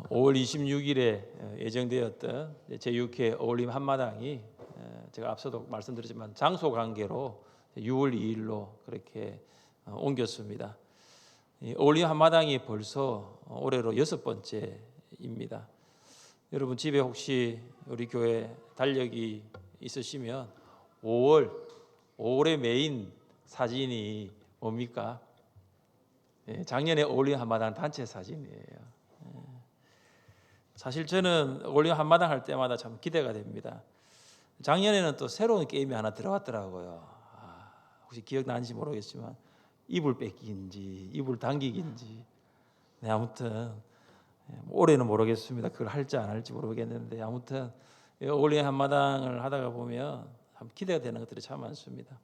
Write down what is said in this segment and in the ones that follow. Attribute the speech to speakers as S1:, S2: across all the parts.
S1: 5월 26일에 예정되었던 제6회 어울림 한마당이 제가 앞서도 말씀드렸지만 장소 관계로 6월 2일로 그렇게 옮겼습니다. 어울림 한마당이 벌써 올해로 6번째입니다. 여러분 집에 혹시 우리 교회 달력이 있으시면 5월의 메인 사진이 뭡니까? 작년에 어울림 한마당 단체 사진이에요. 사실 저는 어울림 한마당 할 때마다 참 기대가 됩니다. 작년에는 또 새로운 게임이 하나 들어왔더라고요. 혹시 기억나는지 모르겠지만 이불 뺏기인지 이불 당기기인지 아무튼 올해는 모르겠습니다. 그걸 할지 안 할지 모르겠는데 아무튼 어울림 한마당을 하다가 보면 참 기대가 되는 것들이 참 많습니다.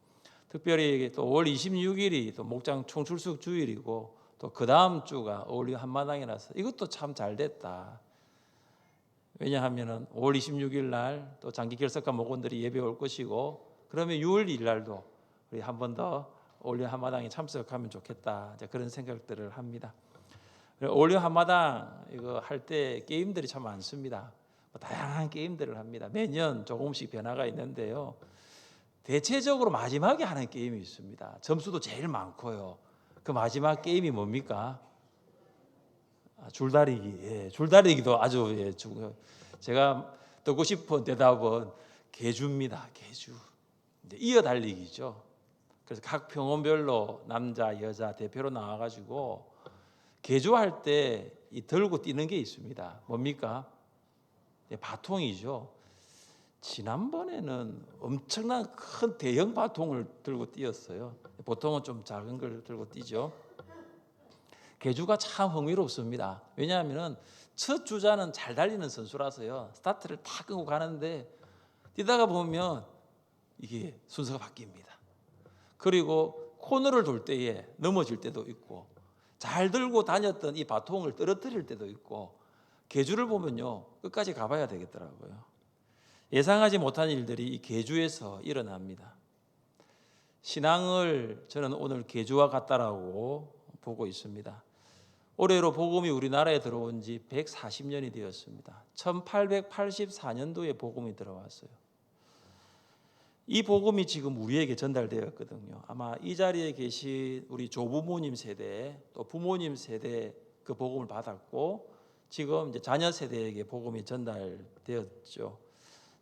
S1: 특별히 또 5월 26일이 또 목장 총출석 주일이고 또 그 다음 주가 어울림 한마당이라서 이것도 참 잘 됐다. 왜냐하면은 5월 26일 날 또 장기 결석한 목원들이 예배 올 것이고 그러면 6월 2일 날도 우리 한 번 더 어울림 한마당에 참석하면 좋겠다. 그런 생각들을 합니다. 어울림 한마당 이거 할 때 게임들이 참 많습니다. 다양한 게임들을 합니다. 매년 조금씩 변화가 있는데요. 대체적으로 마지막에 하는 게임이 있습니다. 점수도 제일 많고요. 그 마지막 게임이 뭡니까? 줄다리기. 줄다리기도 아주 제가 듣고 싶은 대답은 계주입니다. 계주. 이어 달리기죠. 그래서 각 병원별로 남자, 여자 대표로 나와가지고 계주할 때 이 들고 뛰는 게 있습니다. 뭡니까? 바통이죠. 지난번에는 엄청난 큰 대형 바통을 들고 뛰었어요. 보통은 좀 작은 걸 들고 뛰죠. 계주가 참 흥미롭습니다. 왜냐하면 첫 주자는 잘 달리는 선수라서요. 스타트를 탁 끄고 가는데 뛰다가 보면 이게 순서가 바뀝니다. 그리고 코너를 돌 때에 넘어질 때도 있고 잘 들고 다녔던 이 바통을 떨어뜨릴 때도 있고 계주를 보면요. 끝까지 가봐야 되겠더라고요. 예상하지 못한 일들이 이 계주에서 일어납니다. 신앙을 저는 오늘 계주와 같다라고 보고 있습니다. 올해로 복음이 우리나라에 들어온 지 140년이 되었습니다. 1884년도에 복음이 들어왔어요. 이 복음이 지금 우리에게 전달되었거든요. 아마 이 자리에 계신 우리 조부모님 세대 또 부모님 세대 그 복음을 받았고 지금 이제 자녀 세대에게 복음이 전달되었죠.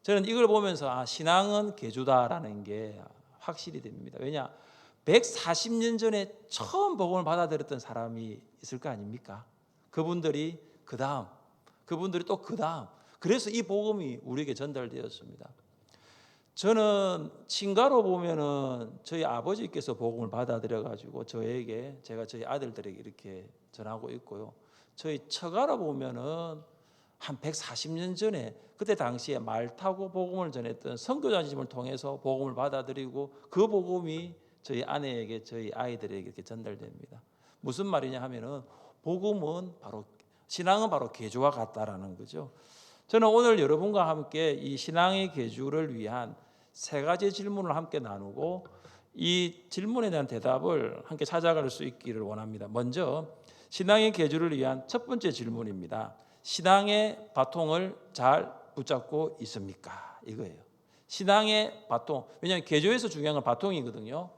S1: 저는 이걸 보면서 신앙은 계주다라는 게 확실히 됩니다. 왜냐? 140년 전에 처음 복음을 받아들였던 사람이 있을 거 아닙니까? 그분들이 그 다음, 그분들이 또 그 다음. 그래서 이 복음이 우리에게 전달되었습니다. 저는 친가로 보면은 저희 아버지께서 복음을 받아들여가지고 제가 저희 아들들에게 이렇게 전하고 있고요. 저희 처가로 보면은 한 140년 전에 그때 당시에 말 타고 복음을 전했던 선교사님을 통해서 복음을 받아들이고 그 복음이 저희 아내에게 저희 아이들에게 이렇게 전달됩니다. 무슨 말이냐 하면은 복음은 바로 신앙은 바로 계주와 같다라는 거죠. 저는 오늘 여러분과 함께 이 신앙의 계주를 위한 세 가지 질문을 함께 나누고 이 질문에 대한 대답을 함께 찾아갈 수 있기를 원합니다. 먼저 신앙의 계주를 위한 첫 번째 질문입니다. 신앙의 바통을 잘 붙잡고 있습니까? 이거예요. 신앙의 바통. 왜냐하면 계주에서 중요한 건 바통이거든요.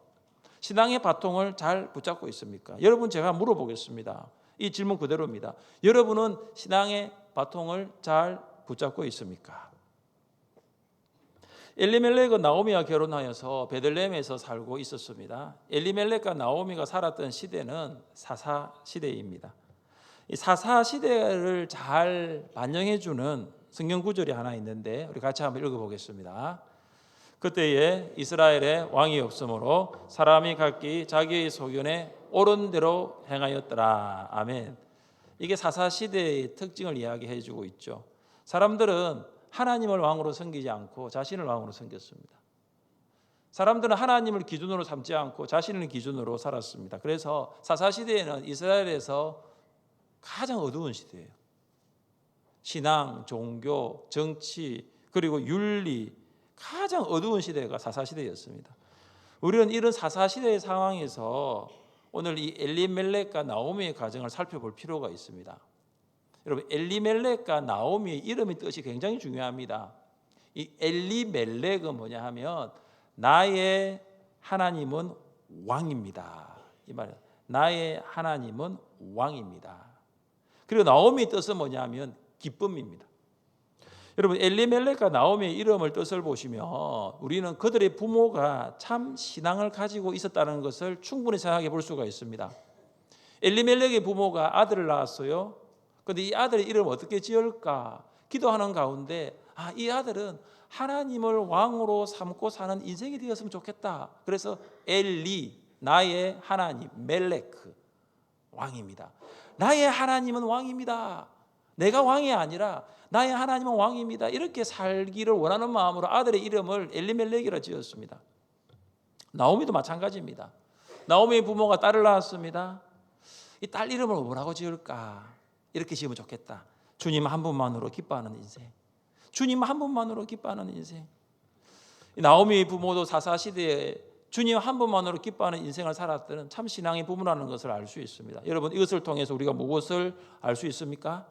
S1: 신앙의 바통을 잘 붙잡고 있습니까? 여러분 제가 물어보겠습니다. 이 질문 그대로입니다. 여러분은 신앙의 바통을 잘 붙잡고 있습니까? 엘리멜렉은 나오미와 결혼하여서 베들레헴에서 살고 있었습니다. 엘리멜렉과 나오미가 살았던 시대는 사사 시대입니다. 이 사사 시대를 잘 반영해 주는 성경 구절이 하나 있는데 우리 같이 한번 읽어보겠습니다. 그때에 이스라엘에 왕이 없으므로 사람이 각기 자기의 소견에 옳은 대로 행하였더라. 아멘. 이게 사사 시대의 특징을 이야기해 주고 있죠. 사람들은 하나님을 왕으로 섬기지 않고 자신을 왕으로 섬겼습니다. 사람들은 하나님을 기준으로 삼지 않고 자신을 기준으로 살았습니다. 그래서 사사 시대에는 이스라엘에서 가장 어두운 시대예요. 신앙, 종교, 정치, 그리고 윤리 가장 어두운 시대가 사사시대였습니다. 우리는 이런 사사시대의 상황에서 오늘 이 엘리멜렉과 나오미의 가정을 살펴볼 필요가 있습니다. 여러분 엘리멜렉과 나오미의 이름의 뜻이 굉장히 중요합니다. 이 엘리멜렉은 뭐냐 하면 나의 하나님은 왕입니다. 이 말이에요. 나의 하나님은 왕입니다. 그리고 나오미의 뜻은 뭐냐면 기쁨입니다. 여러분 엘리멜렉과 나오미의 이름을 뜻을 보시면 우리는 그들의 부모가 참 신앙을 가지고 있었다는 것을 충분히 생각해 볼 수가 있습니다. 엘리멜렉의 부모가 아들을 낳았어요. 그런데 이 아들의 이름을 어떻게 지을까 기도하는 가운데 이 아들은 하나님을 왕으로 삼고 사는 인생이 되었으면 좋겠다. 그래서 엘리, 나의 하나님, 멜레크, 왕입니다. 나의 하나님은 왕입니다. 내가 왕이 아니라 나의 하나님은 왕입니다. 이렇게 살기를 원하는 마음으로 아들의 이름을 엘리멜렉이라 지었습니다. 나오미도 마찬가지입니다. 나오미의 부모가 딸을 낳았습니다. 이 딸 이름을 뭐라고 지을까? 이렇게 지으면 좋겠다. 주님 한 분만으로 기뻐하는 인생. 주님 한 분만으로 기뻐하는 인생. 나오미의 부모도 사사시대에 주님 한 분만으로 기뻐하는 인생을 살았던 참 신앙의 부모라는 것을 알 수 있습니다. 여러분 이것을 통해서 우리가 무엇을 알 수 있습니까?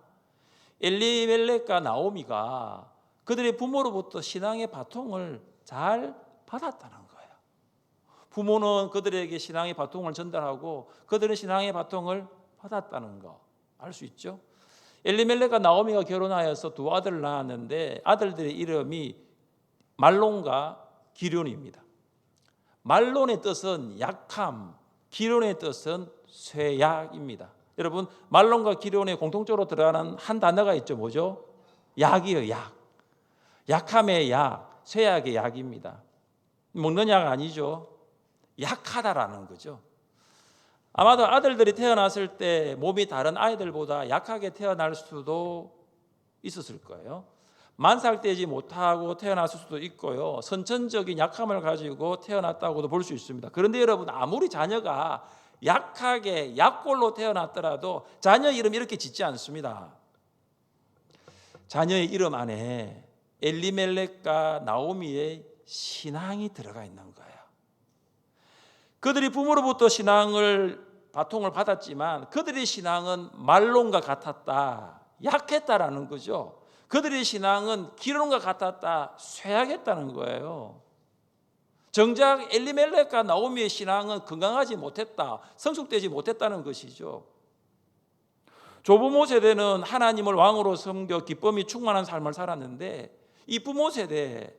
S1: 엘리멜렉과 나오미가 그들의 부모로부터 신앙의 바통을 잘 받았다는 거예요. 부모는 그들에게 신앙의 바통을 전달하고 그들은 신앙의 바통을 받았다는 거 알 수 있죠. 엘리멜렉과 나오미가 결혼하여서 두 아들을 낳았는데 아들들의 이름이 말론과 기련입니다. 말론의 뜻은 약함, 기련의 뜻은 쇠약입니다. 여러분 말론과 기련에 공통적으로 들어가는 한 단어가 있죠. 뭐죠? 약이에요. 약. 약함의 약, 쇠약의 약입니다. 먹는 약 아니죠. 약하다라는 거죠. 아마도 아들들이 태어났을 때 몸이 다른 아이들보다 약하게 태어날 수도 있었을 거예요. 만삭되지 못하고 태어났을 수도 있고요. 선천적인 약함을 가지고 태어났다고도 볼 수 있습니다. 그런데 여러분 아무리 자녀가 약하게 약골로 태어났더라도 자녀 이름 이렇게 짓지 않습니다. 자녀의 이름 안에 엘리멜렉과 나오미의 신앙이 들어가 있는 거예요. 그들이 부모로부터 신앙을 바통을 받았지만 그들의 신앙은 말론과 같았다. 약했다라는 거죠. 그들의 신앙은 기론과 같았다. 쇠약했다는 거예요. 정작 엘리멜렉과 나오미의 신앙은 건강하지 못했다. 성숙되지 못했다는 것이죠. 조부모 세대는 하나님을 왕으로 섬겨 기쁨이 충만한 삶을 살았는데 이 부모 세대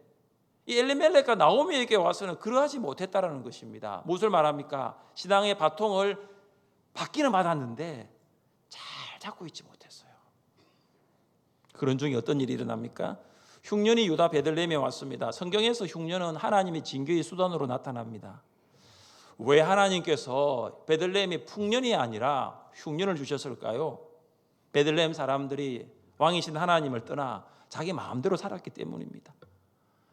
S1: 이 엘리멜렉과 나오미에게 와서는 그러하지 못했다라는 것입니다. 무엇을 말합니까? 신앙의 바통을 받기는 받았는데 잘 잡고 있지 못했어요. 그런 중에 어떤 일이 일어납니까? 흉년이 유다 베들레헴에 왔습니다. 성경에서 흉년은 하나님의 징계의 수단으로 나타납니다. 왜 하나님께서 베들레헴에 풍년이 아니라 흉년을 주셨을까요? 베들레헴 사람들이 왕이신 하나님을 떠나 자기 마음대로 살았기 때문입니다.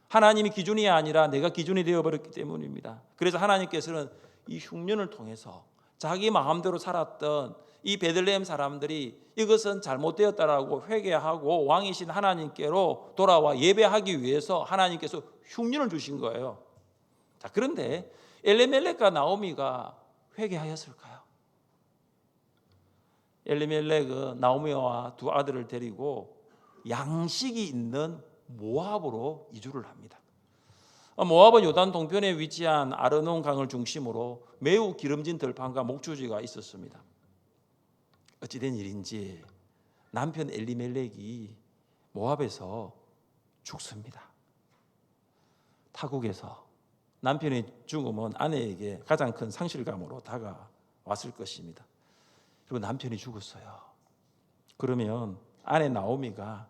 S1: 하나님이 기준이 아니라 내가 기준이 되어버렸기 때문입니다. 그래서 하나님께서는 이 흉년을 통해서 자기 마음대로 살았던 이 베들레헴 사람들이 이것은 잘못되었다라고 회개하고 왕이신 하나님께로 돌아와 예배하기 위해서 하나님께서 흉년을 주신 거예요. 자, 그런데 엘리멜렉과 나오미가 회개하였을까요? 엘리멜렉은 나오미와 두 아들을 데리고 양식이 있는 모압으로 이주를 합니다. 모압은 요단 동편에 위치한 아르논 강을 중심으로 매우 기름진 들판과 목주지가 있었습니다. 어찌된 일인지 남편 엘리멜렉이 모압에서 죽습니다. 타국에서 남편의 죽음은 아내에게 가장 큰 상실감으로 다가왔을 것입니다. 그리고 남편이 죽었어요. 그러면 아내 나오미가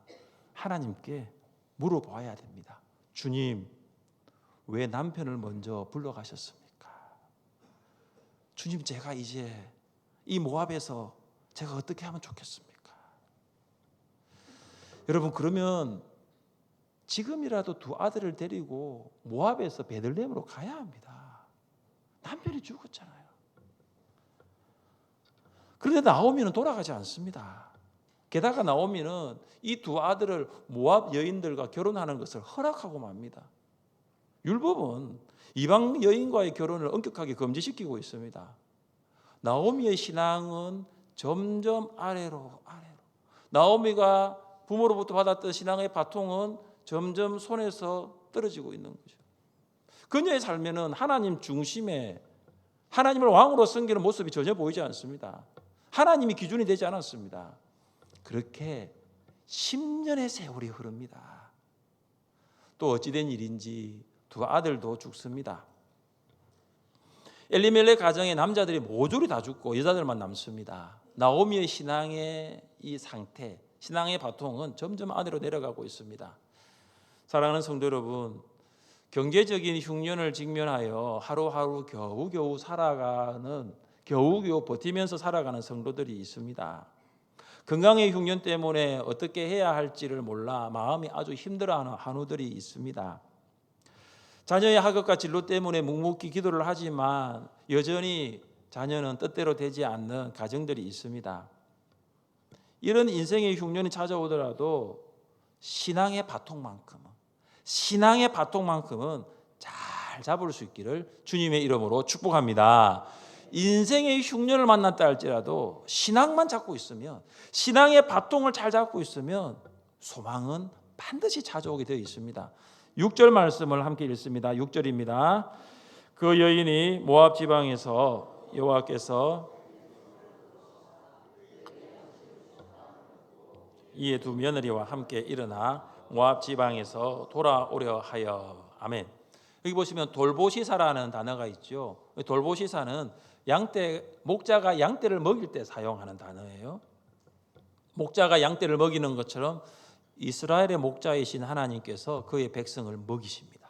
S1: 하나님께 물어봐야 됩니다. 주님, 왜 남편을 먼저 불러가셨습니까? 주님, 제가 이제 이 모압에서 제가 어떻게 하면 좋겠습니까? 여러분, 그러면 지금이라도 두 아들을 데리고 모압에서 베들레헴으로 가야 합니다. 남편이 죽었잖아요. 그런데 나오미는 돌아가지 않습니다. 게다가 나오미는 이 두 아들을 모압 여인들과 결혼하는 것을 허락하고 맙니다. 율법은 이방 여인과의 결혼을 엄격하게 금지시키고 있습니다. 나오미의 신앙은 점점 아래로 나오미가 부모로부터 받았던 신앙의 바통은 점점 손에서 떨어지고 있는 거죠. 그녀의 삶에는 하나님 중심에 하나님을 왕으로 섬기는 모습이 전혀 보이지 않습니다. 하나님이 기준이 되지 않았습니다. 그렇게 10년의 세월이 흐릅니다. 또 어찌된 일인지 두 아들도 죽습니다. 엘리멜렉 가정의 남자들이 모조리 다 죽고 여자들만 남습니다. 나오미의 신앙의 이 상태, 신앙의 바통은 점점 아래로 내려가고 있습니다. 사랑하는 성도 여러분, 경제적인 흉년을 직면하여 하루하루 겨우겨우 버티면서 살아가는 성도들이 있습니다. 건강의 흉년 때문에 어떻게 해야 할지를 몰라 마음이 아주 힘들어하는 한우들이 있습니다. 자녀의 학업과 진로 때문에 묵묵히 기도를 하지만 여전히 자녀는 뜻대로 되지 않는 가정들이 있습니다. 이런 인생의 흉년이 찾아오더라도 신앙의 바통만큼은 잘 잡을 수 있기를 주님의 이름으로 축복합니다. 인생의 흉년을 만났다 할지라도 신앙만 잡고 있으면, 신앙의 바통을 잘 잡고 있으면 소망은 반드시 찾아오게 되어 있습니다. 6절 말씀을 함께 읽습니다. 6절입니다. 그 여인이 모압 지방에서 여호와께서 이에 두 며느리와 함께 일어나 모압 지방에서 돌아오려 하여. 아멘. 여기 보시면 돌보시사라는 단어가 있죠. 돌보시사는 목자가 양떼를 먹일 때 사용하는 단어예요. 목자가 양떼를 먹이는 것처럼 이스라엘의 목자이신 하나님께서 그의 백성을 먹이십니다.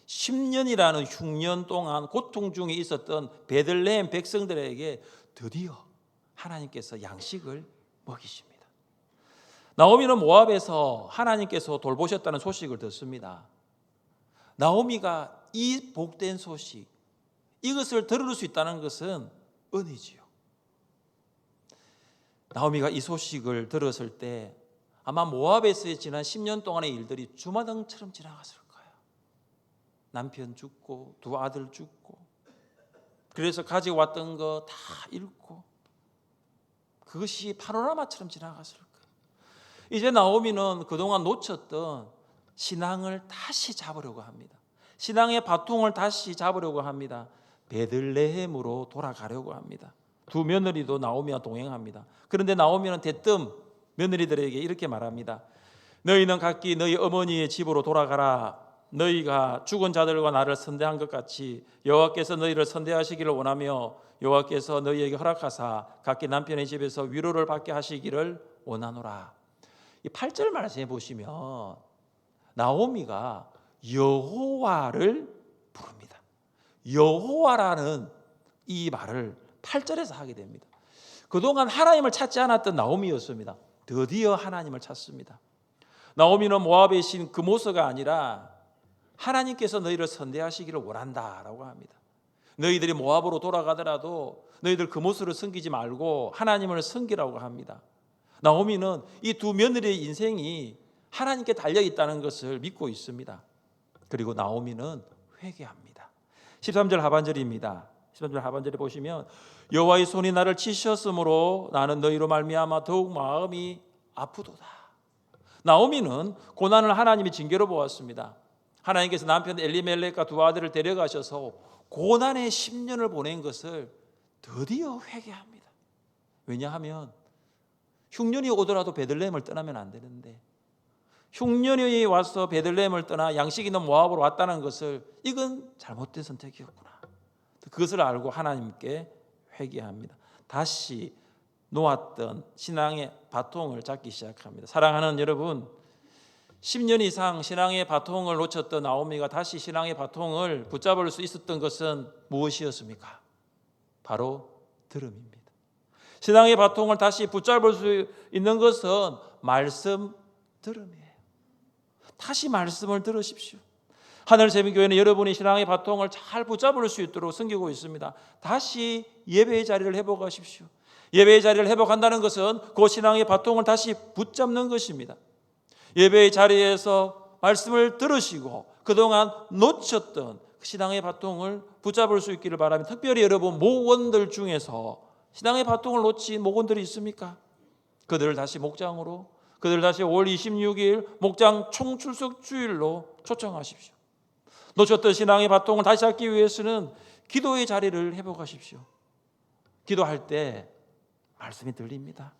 S1: 10년이라는 흉년 동안 고통 중에 있었던 베들레헴 백성들에게 드디어 하나님께서 양식을 먹이십니다. 나오미는 모압에서 하나님께서 돌보셨다는 소식을 듣습니다. 나오미가 이 복된 소식, 이것을 들을 수 있다는 것은 은혜지요. 나오미가 이 소식을 들었을 때 아마 모압에서의 지난 10년 동안의 일들이 주마등처럼 지나갔을 거예요. 남편 죽고 두 아들 죽고, 그래서 가지고 왔던 거 다 잃고, 그것이 파노라마처럼 지나갔을 거예요. 이제 나오미는 그동안 놓쳤던 신앙을 다시 잡으려고 합니다. 신앙의 바통을 다시 잡으려고 합니다. 베들레헴으로 돌아가려고 합니다. 두 며느리도 나오미와 동행합니다. 그런데 나오미는 대뜸 며느리들에게 이렇게 말합니다. 너희는 각기 너희 어머니의 집으로 돌아가라. 너희가 죽은 자들과 나를 선대한 것 같이 여호와께서 너희를 선대하시기를 원하며 여호와께서 너희에게 허락하사 각기 남편의 집에서 위로를 받게 하시기를 원하노라. 이 8절 말씀해 보시면 나오미가 여호와를 부릅니다. 여호와라는 이 말을 8절에서 하게 됩니다. 그동안 하나님을 찾지 않았던 나오미였습니다. 드디어 하나님을 찾습니다. 나오미는 모압의 신 그모스가 아니라 하나님께서 너희를 선대하시기를 원한다라고 합니다. 너희들이 모압으로 돌아가더라도 너희들 그모스를 섬기지 말고 하나님을 섬기라고 합니다. 나오미는 이 두 며느리의 인생이 하나님께 달려있다는 것을 믿고 있습니다. 그리고 나오미는 회개합니다. 13절 하반절입니다. 13절 하반절에 보시면 여호와의 손이 나를 치셨으므로 나는 너희로 말미암아 더욱 마음이 아프도다. 나오미는 고난을 하나님이 징계로 보았습니다. 하나님께서 남편 엘리멜렉과 두 아들을 데려가셔서 고난의 10년을 보낸 것을 드디어 회개합니다. 왜냐하면 흉년이 오더라도 베들레헴을 떠나면 안 되는데, 흉년이 와서 베들레헴을 떠나 양식 있는 모압으로 왔다는 것을, 이건 잘못된 선택이었구나. 그것을 알고 하나님께 회개합니다. 다시 놓았던 신앙의 바통을 잡기 시작합니다. 사랑하는 여러분, 10년 이상 신앙의 바통을 놓쳤던 나오미가 다시 신앙의 바통을 붙잡을 수 있었던 것은 무엇이었습니까? 바로 들음입니다. 신앙의 바통을 다시 붙잡을 수 있는 것은 말씀 들음이에요. 다시 말씀을 들으십시오. 하늘세미교회는 여러분이 신앙의 바통을 잘 붙잡을 수 있도록 섬기고 있습니다. 다시 예배의 자리를 회복하십시오. 예배의 자리를 회복한다는 것은 그 신앙의 바통을 다시 붙잡는 것입니다. 예배의 자리에서 말씀을 들으시고 그동안 놓쳤던 신앙의 바통을 붙잡을 수 있기를 바라며, 특별히 여러분 목원들 중에서 신앙의 바통을 놓친 목원들이 있습니까? 그들을 다시 목장으로, 그들을 다시 5월 26일 목장 총출석 주일로 초청하십시오. 놓쳤던 신앙의 바통을 다시 잡기 위해서는 기도의 자리를 회복하십시오. 기도할 때 말씀이 들립니다.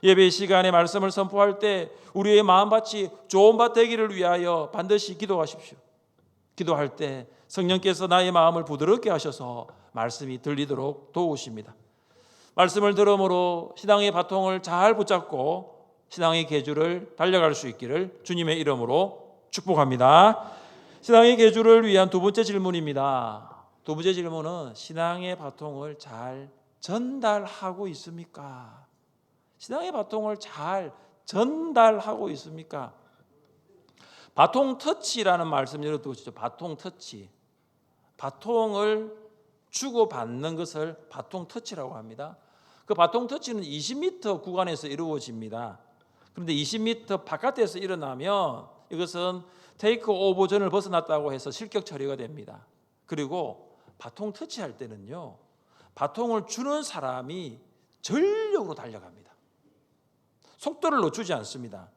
S1: 예배 시간에 말씀을 선포할 때 우리의 마음밭이 좋은 밭 되기를 위하여 반드시 기도하십시오. 기도할 때 성령께서 나의 마음을 부드럽게 하셔서 말씀이 들리도록 도우십니다. 말씀을 들음으로 신앙의 바통을 잘 붙잡고 신앙의 계주를 달려갈 수 있기를 주님의 이름으로 축복합니다. 신앙의 계주를 위한 두 번째 질문입니다. 두 번째 질문은 신앙의 바통을 잘 전달하고 있습니까? 신앙의 바통을 잘 전달하고 있습니까? 바통 터치라는 말씀 여러분 바통 터치. 바통을 주고받는 것을 바통 터치라고 합니다. 그 바통 터치는 20m 구간에서 이루어집니다. 그런데 20m 바깥에서 일어나면 이것은 테이크 오버전을 벗어났다고 해서 실격 처리가 됩니다. 그리고 바통 터치할 때는요, 바통을 주는 사람이 전력으로 달려갑니다. 속도를 늦추지 않습니다.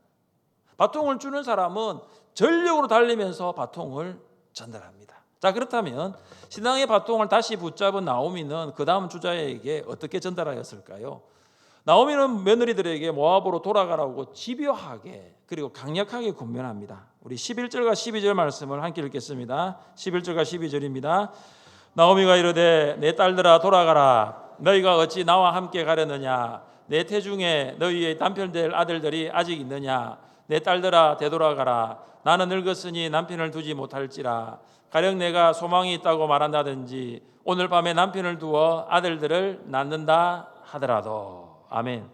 S1: 바통을 주는 사람은 전력으로 달리면서 바통을 전달합니다. 자, 그렇다면 신앙의 바통을 다시 붙잡은 나오미는 그 다음 주자에게 어떻게 전달하였을까요? 나오미는 며느리들에게 모압으로 돌아가라고 집요하게 그리고 강력하게 권면합니다. 우리 11절과 12절 말씀을 함께 읽겠습니다. 11절과 12절입니다. 나오미가 이르되 내 딸들아 돌아가라. 너희가 어찌 나와 함께 가려느냐. 내 태중에 너희의 남편 될 아들들이 아직 있느냐. 내 딸들아 되돌아가라. 나는 늙었으니 남편을 두지 못할지라. 가령 내가 소망이 있다고 말한다든지 오늘 밤에 남편을 두어 아들들을 낳는다 하더라도. 아멘.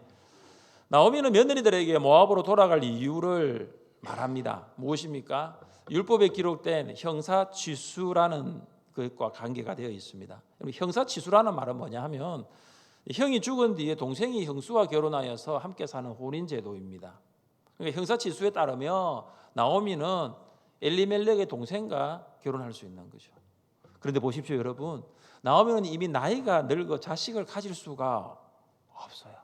S1: 나오미는 며느리들에게 모압으로 돌아갈 이유를 말합니다. 무엇입니까? 율법에 기록된 형사취수라는 것과 관계가 되어 있습니다. 형사취수라는 말은 뭐냐 하면 형이 죽은 뒤에 동생이 형수와 결혼하여서 함께 사는 혼인제도입니다. 그러니까 형사취수에 따르면 나오미는 엘리멜렉의 동생과 결혼할 수 있는 거죠. 그런데 보십시오 여러분, 나오미는 이미 나이가 늙어 자식을 가질 수가 없어요.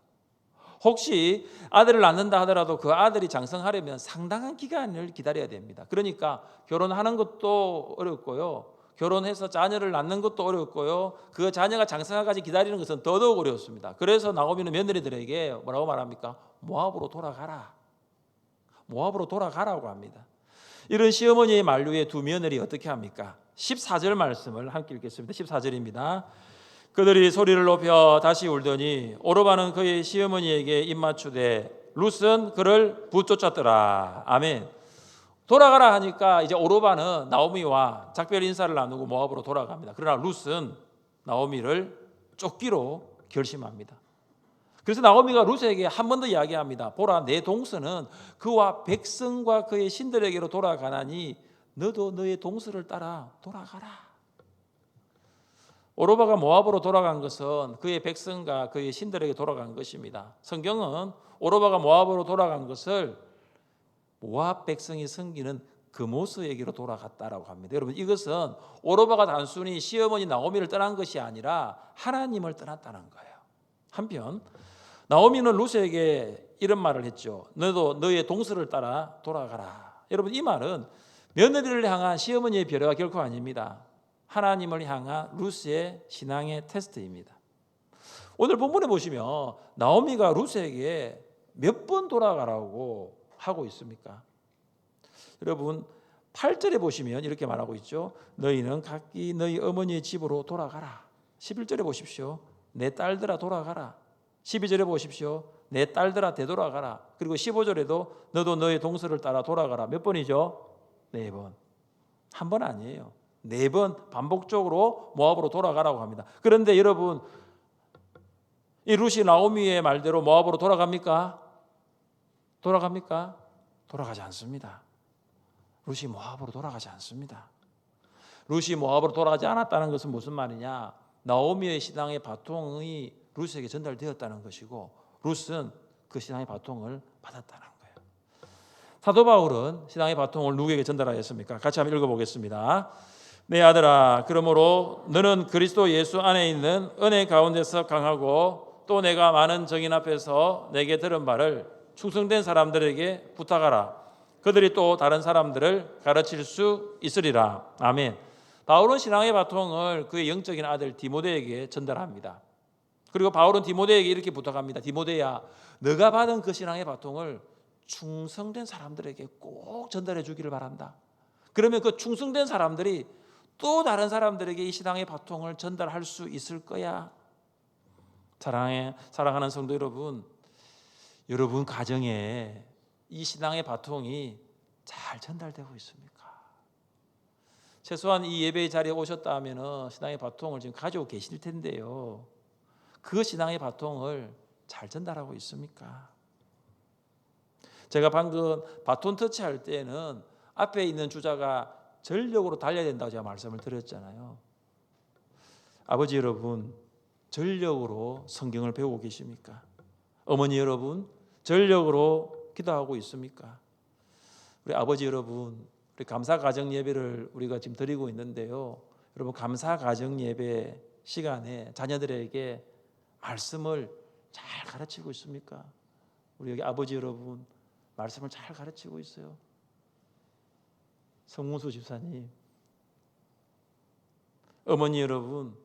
S1: 혹시 아들을 낳는다 하더라도 그 아들이 장성하려면 상당한 기간을 기다려야 됩니다. 그러니까 결혼하는 것도 어렵고요, 결혼해서 자녀를 낳는 것도 어렵고요, 그 자녀가 장성하기까지 기다리는 것은 더더욱 어렵습니다. 그래서 나오미는 며느리들에게 뭐라고 말합니까? 모압으로 돌아가라. 모압으로 돌아가라고 합니다. 이런 시어머니의 만류에 두 며느리 어떻게 합니까? 14절 말씀을 함께 읽겠습니다. 14절입니다. 그들이 소리를 높여 다시 울더니 오르바는 그의 시어머니에게 입맞추되 룻은 그를 붙쫓았더라. 아멘. 돌아가라 하니까 이제 오르바는 나오미와 작별 인사를 나누고 모압으로 돌아갑니다. 그러나 룻은 나오미를 쫓기로 결심합니다. 그래서 나오미가 룻에게 한 번 더 이야기합니다. 보라, 내 동서는 그와 백성과 그의 신들에게로 돌아가나니 너도 너의 동서를 따라 돌아가라. 오르바가 모압으로 돌아간 것은 그의 백성과 그의 신들에게 돌아간 것입니다. 성경은 오르바가 모압으로 돌아간 것을 모압 백성이 섬기는 그모스에게로 돌아갔다라고 합니다. 여러분, 이것은 오르바가 단순히 시어머니 나오미를 떠난 것이 아니라 하나님을 떠났다는 거예요. 한편 나오미는 룻에게 이런 말을 했죠. 너도 너의 동서를 따라 돌아가라. 여러분, 이 말은 며느리를 향한 시어머니의 배려가 결코 아닙니다. 하나님을 향한 룻의 신앙의 테스트입니다. 오늘 본문에 보시면 나오미가 룻에게 몇 번 돌아가라고 하고 있습니까? 여러분, 8절에 보시면 이렇게 말하고 있죠. 너희는 각기 너희 어머니의 집으로 돌아가라. 11절에 보십시오. 내 딸들아 돌아가라. 12절에 보십시오. 내 딸들아 되돌아가라. 그리고 15절에도 너도 너의 동서를 따라 돌아가라. 몇 번이죠? 4번. 한 번 아니에요. 4번 반복적으로 모압으로 돌아가라고 합니다. 그런데 여러분, 이 룻이 나오미의 말대로 모압으로 돌아갑니까? 돌아갑니까? 돌아가지 않습니다. 룻이 모압으로 돌아가지 않습니다. 룻이 모압으로 돌아가지 않았다는 것은 무슨 말이냐? 나오미의 신앙의 바통이 룻에게 전달되었다는 것이고 룻은 그 신앙의 바통을 받았다는 거예요. 사도 바울은 신앙의 바통을 누구에게 전달하였습니까? 같이 한번 읽어보겠습니다. 내 아들아, 그러므로 너는 그리스도 예수 안에 있는 은혜 가운데서 강하고 또 내가 많은 정인 앞에서 내게 들은 말을 충성된 사람들에게 부탁하라. 그들이 또 다른 사람들을 가르칠 수 있으리라. 아멘. 바울은 신앙의 바통을 그의 영적인 아들 디모데에게 전달합니다. 그리고 바울은 디모데에게 이렇게 부탁합니다. 디모데야, 너가 받은 그 신앙의 바통을 충성된 사람들에게 꼭 전달해 주기를 바란다. 그러면 그 충성된 사람들이 또 다른 사람들에게 이 신앙의 바통을 전달할 수 있을 거야. 사랑하는 성도 여러분, 여러분 가정에 이 신앙의 바통이 잘 전달되고 있습니까? 최소한 이 예배의 자리에 오셨다 하면 신앙의 바통을 지금 가지고 계실 텐데요. 그 신앙의 바통을 잘 전달하고 있습니까? 제가 방금 바톤 터치할 때는 앞에 있는 주자가 전력으로 달려야 된다고 제가 말씀을 드렸잖아요. 아버지 여러분, 전력으로 성경을 배우고 계십니까? 어머니 여러분, 전력으로 기도하고 있습니까? 우리 아버지 여러분, 우리 감사 가정 예배를 우리가 지금 드리고 있는데요. 여러분 감사 가정 예배 시간에 자녀들에게 말씀을 잘 가르치고 있습니까? 우리 여기 아버지 여러분 말씀을 잘 가르치고 있어요. 성문수 집사님, 어머니 여러분,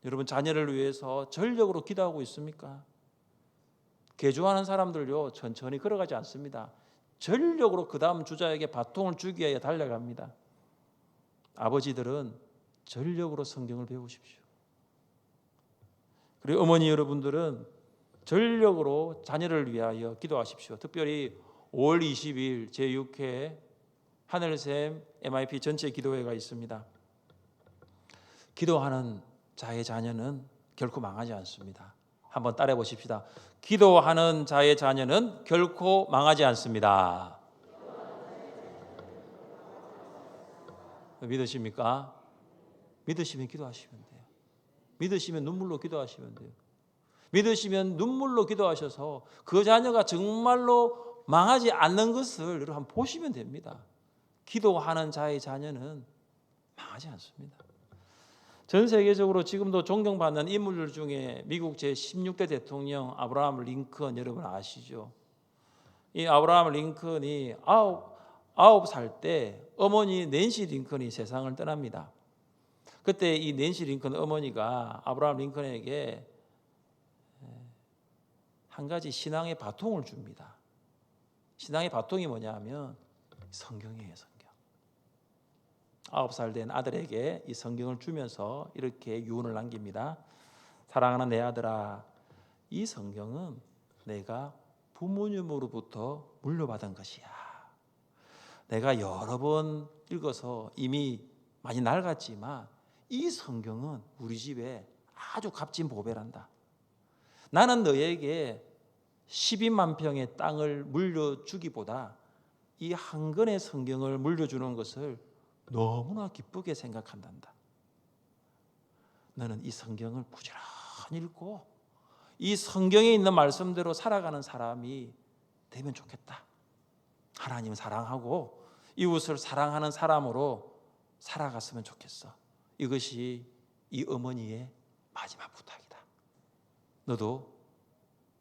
S1: 여러분 자녀를 위해서 전력으로 기도하고 있습니까? 개주하는 사람들요 천천히 걸어가지 않습니다. 전력으로 그 다음 주자에게 바통을 주기 위해 달려갑니다. 아버지들은 전력으로 성경을 배우십시오. 그리고 어머니 여러분들은 전력으로 자녀를 위하여 기도하십시오. 특별히 5월 20일 제6회 하늘샘 MIP 전체 기도회가 있습니다. 기도하는 자의 자녀는 결코 망하지 않습니다. 한번 따라해 보십시다. 기도하는 자의 자녀는 결코 망하지 않습니다. 믿으십니까? 믿으시면 기도하시면 돼요. 믿으시면 눈물로 기도하시면 돼요. 믿으시면 눈물로 기도하셔서 그 자녀가 정말로 망하지 않는 것을 여러분 한번 보시면 됩니다. 기도하는 자의 자녀는 망하지 않습니다. 전 세계적으로 지금도 존경받는 인물들 중에 미국 제16대 대통령 아브라함 링컨 여러분 아시죠? 이 아브라함 링컨이 9살 때 어머니 낸시 링컨이 세상을 떠납니다. 그때 이 낸시 링컨 어머니가 아브라함 링컨에게 한 가지 신앙의 바통을 줍니다. 신앙의 바통이 뭐냐 하면 성경이에요. 성경. 9살 된 아들에게 이 성경을 주면서 이렇게 유언을 남깁니다. 사랑하는 내 아들아, 이 성경은 내가 부모님으로부터 물려받은 것이야. 내가 여러 번 읽어서 이미 많이 낡았지만 이 성경은 우리 집에 아주 값진 보배란다. 나는 너에게 12만 평의 땅을 물려주기보다 이 한 권의 성경을 물려주는 것을 너무나 기쁘게 생각한단다. 너는 이 성경을 부지런히 읽고 이 성경에 있는 말씀대로 살아가는 사람이 되면 좋겠다. 하나님을 사랑하고 이웃을 사랑하는 사람으로 살아갔으면 좋겠어. 이것이 이 어머니의 마지막 부탁이다. 너도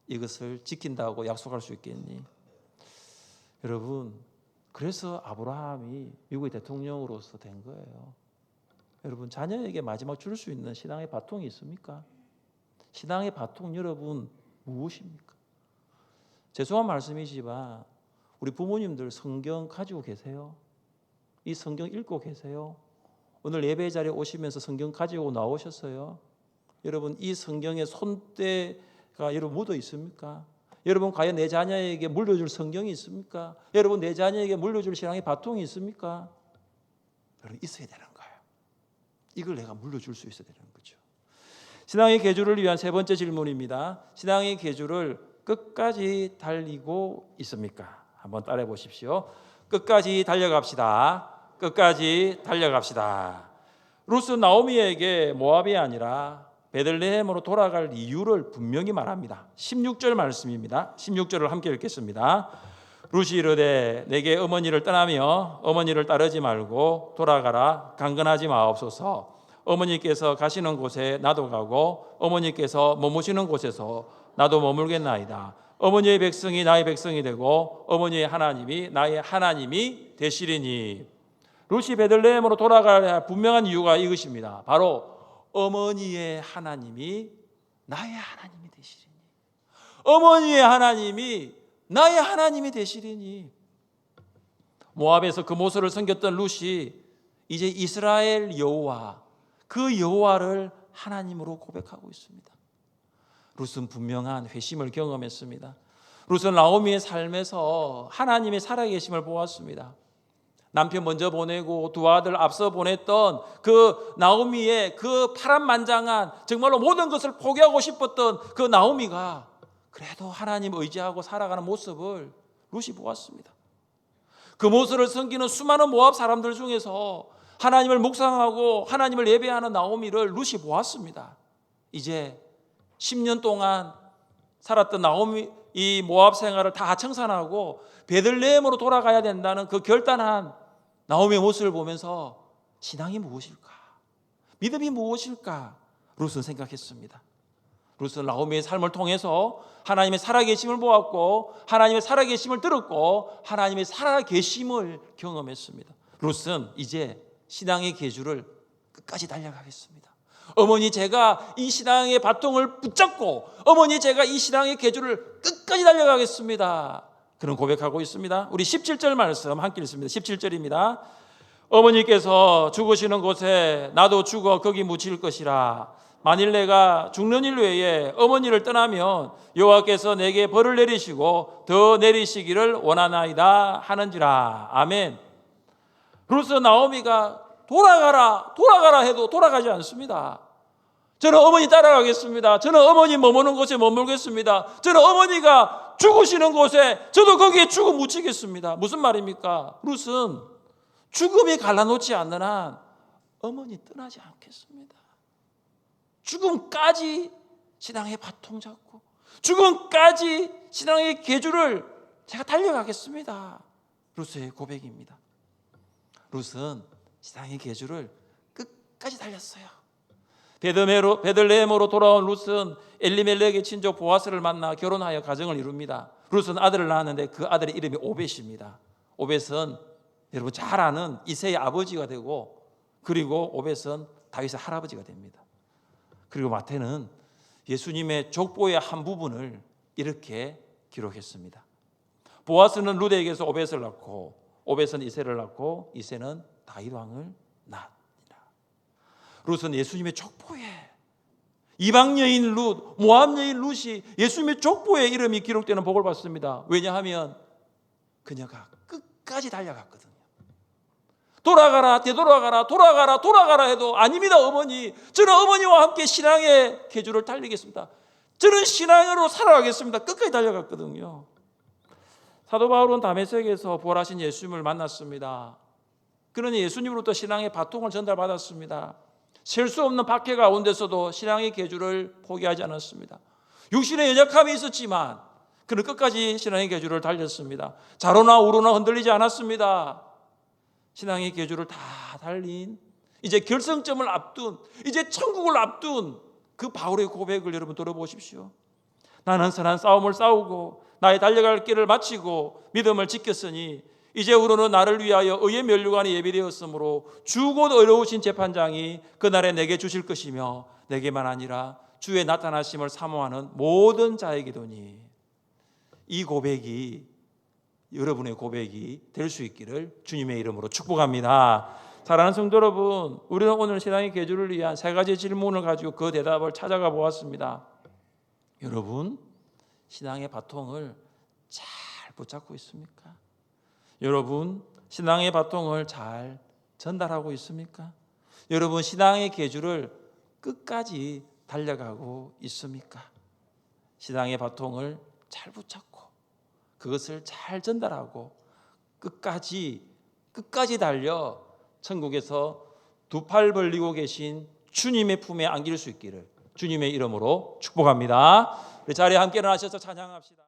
S1: 이것을 지킨다고 약속할 수 있겠니? 여러분, 그래서 아브라함이 미국의 대통령으로서 된 거예요. 여러분, 자녀에게 마지막 줄 수 있는 신앙의 바통이 있습니까? 신앙의 바통 여러분 무엇입니까? 죄송한 말씀이지만 우리 부모님들 성경 가지고 계세요? 이 성경 읽고 계세요? 오늘 예배 자리에 오시면서 성경 가지고 나오셨어요? 여러분, 이 성경에 손때가 여러분 묻어 있습니까? 여러분, 과연 내 자녀에게 물려줄 성경이 있습니까? 여러분, 내 자녀에게 물려줄 신앙의 바통이 있습니까? 여러분, 있어야 되는 거예요. 이걸 내가 물려줄 수 있어야 되는 거죠. 신앙의 계주를 위한 세 번째 질문입니다. 신앙의 계주를 끝까지 달리고 있습니까? 한번 따라해 보십시오. 끝까지 달려갑시다. 끝까지 달려갑시다. 루스 나오미에게 모압이 아니라 베들레헴으로 돌아갈 이유를 분명히 말합니다. 16절 말씀입니다. 16절을 함께 읽겠습니다. 루시 이르되 내게 어머니를 떠나며 어머니를 따르지 말고 돌아가라. 강건하지 마옵소서. 어머니께서 가시는 곳에 나도 가고 어머니께서 머무시는 곳에서 나도 머물겠나이다. 어머니의 백성이 나의 백성이 되고 어머니의 하나님이 나의 하나님이 되시리니. 룻이 베들레헴으로 돌아가야 할 분명한 이유가 이것입니다. 바로 어머니의 하나님이 나의 하나님이 되시리니. 어머니의 하나님이 나의 하나님이 되시리니. 모압에서 그 모습을 섬겼던 룻이 이제 이스라엘 여호와, 그 여호와를 하나님으로 고백하고 있습니다. 룻은 분명한 회심을 경험했습니다. 룻은 나오미의 삶에서 하나님의 살아계심을 보았습니다. 남편 먼저 보내고 두 아들 앞서 보냈던 그 나오미의 그 파란만장한, 정말로 모든 것을 포기하고 싶었던 그 나오미가 그래도 하나님 의지하고 살아가는 모습을 룻이 보았습니다. 그 모습을 섬기는 수많은 모압 사람들 중에서 하나님을 묵상하고 하나님을 예배하는 나오미를 룻이 보았습니다. 이제 10년 동안 살았던 나오미, 이 모압 생활을 다 청산하고 베들레헴으로 돌아가야 된다는 그 결단한 나오미의 모습을 보면서 신앙이 무엇일까? 믿음이 무엇일까? 룻은 생각했습니다. 룻은 나오미의 삶을 통해서 하나님의 살아계심을 보았고 하나님의 살아계심을 들었고 하나님의 살아계심을 경험했습니다. 룻은 이제 신앙의 계주를 끝까지 달려가겠습니다. 어머니, 제가 이 신앙의 바통을 붙잡고 어머니, 제가 이 신앙의 계주를 끝까지 달려가겠습니다. 그런 고백하고 있습니다. 우리 17절 말씀 함께 읽습니다. 17절입니다. 어머니께서 죽으시는 곳에 나도 죽어 거기 묻힐 것이라. 만일 내가 죽는 일 외에 어머니를 떠나면 여호와께서 내게 벌을 내리시고 더 내리시기를 원하나이다 하는지라. 아멘. 룻은 나오미가 돌아가라 해도 돌아가지 않습니다. 저는 어머니 따라가겠습니다. 저는 어머니 머무는 곳에 머물겠습니다. 저는 어머니가 죽으시는 곳에 저도 거기에 죽어 묻히겠습니다. 무슨 말입니까? 룻은 죽음이 갈라놓지 않는 한 어머니 떠나지 않겠습니다. 죽음까지 신앙의 바통 잡고 죽음까지 신앙의 계주를 제가 달려가겠습니다. 룻의 고백입니다. 룻은 신앙의 계주를 끝까지 달렸어요. 베들레헴으로 돌아온 룻은 엘리멜렉의 친족 보아스를 만나 결혼하여 가정을 이룹니다. 룻은 아들을 낳았는데 그 아들의 이름이 오벳입니다. 오벳은 여러분 잘 아는 이새의 아버지가 되고, 그리고 오벳은 다윗의 할아버지가 됩니다. 그리고 마태는 예수님의 족보의 한 부분을 이렇게 기록했습니다. 보아스는 룻에게서 오벳을 낳고 오벳은 이새를 낳고 이새는 다윗 왕을 낳았니라. 룻은 예수님의 족보에, 이방 여인 룻, 모압 여인 룻이 예수님의 족보에 이름이 기록되는 복을 받습니다. 왜냐하면 그녀가 끝까지 달려갔거든요. 돌아가라, 되돌아가라 해도 아닙니다. 어머니, 저는 어머니와 함께 신앙의 계주를 달리겠습니다. 저는 신앙으로 살아가겠습니다. 끝까지 달려갔거든요. 사도 바울은 다메섹에서 부활하신 예수님을 만났습니다. 그러니 예수님으로부터 신앙의 바통을 전달받았습니다. 셀 수 없는 박해 가운데서도 신앙의 계주를 포기하지 않았습니다. 육신의 연약함이 있었지만 그는 끝까지 신앙의 계주를 달렸습니다. 좌로나 우로나 흔들리지 않았습니다. 신앙의 계주를 다 달린, 이제 결승점을 앞둔, 이제 천국을 앞둔 그 바울의 고백을 여러분 들어보십시오. 나는 선한 싸움을 싸우고 나의 달려갈 길을 마치고 믿음을 지켰으니 이제후로는 나를 위하여 의의 면류관이 예비되었으므로 주곧 어려우신 재판장이 그날에 내게 주실 것이며 내게만 아니라 주의 나타나심을 사모하는 모든 자에게도니. 이 고백이 여러분의 고백이 될 수 있기를 주님의 이름으로 축복합니다. 사랑하는 성도 여러분, 우리는 오늘 신앙의 계주를 위한 세 가지 질문을 가지고 그 대답을 찾아가 보았습니다. 여러분, 신앙의 바통을 잘 붙잡고 있습니까? 여러분, 신앙의 바통을 잘 전달하고 있습니까? 여러분, 신앙의 계주를 끝까지 달려가고 있습니까? 신앙의 바통을 잘 붙잡고 그것을 잘 전달하고 끝까지 달려 천국에서 두 팔 벌리고 계신 주님의 품에 안길 수 있기를 주님의 이름으로 축복합니다. 우리 자리에 함께 일어나셔서 찬양합시다.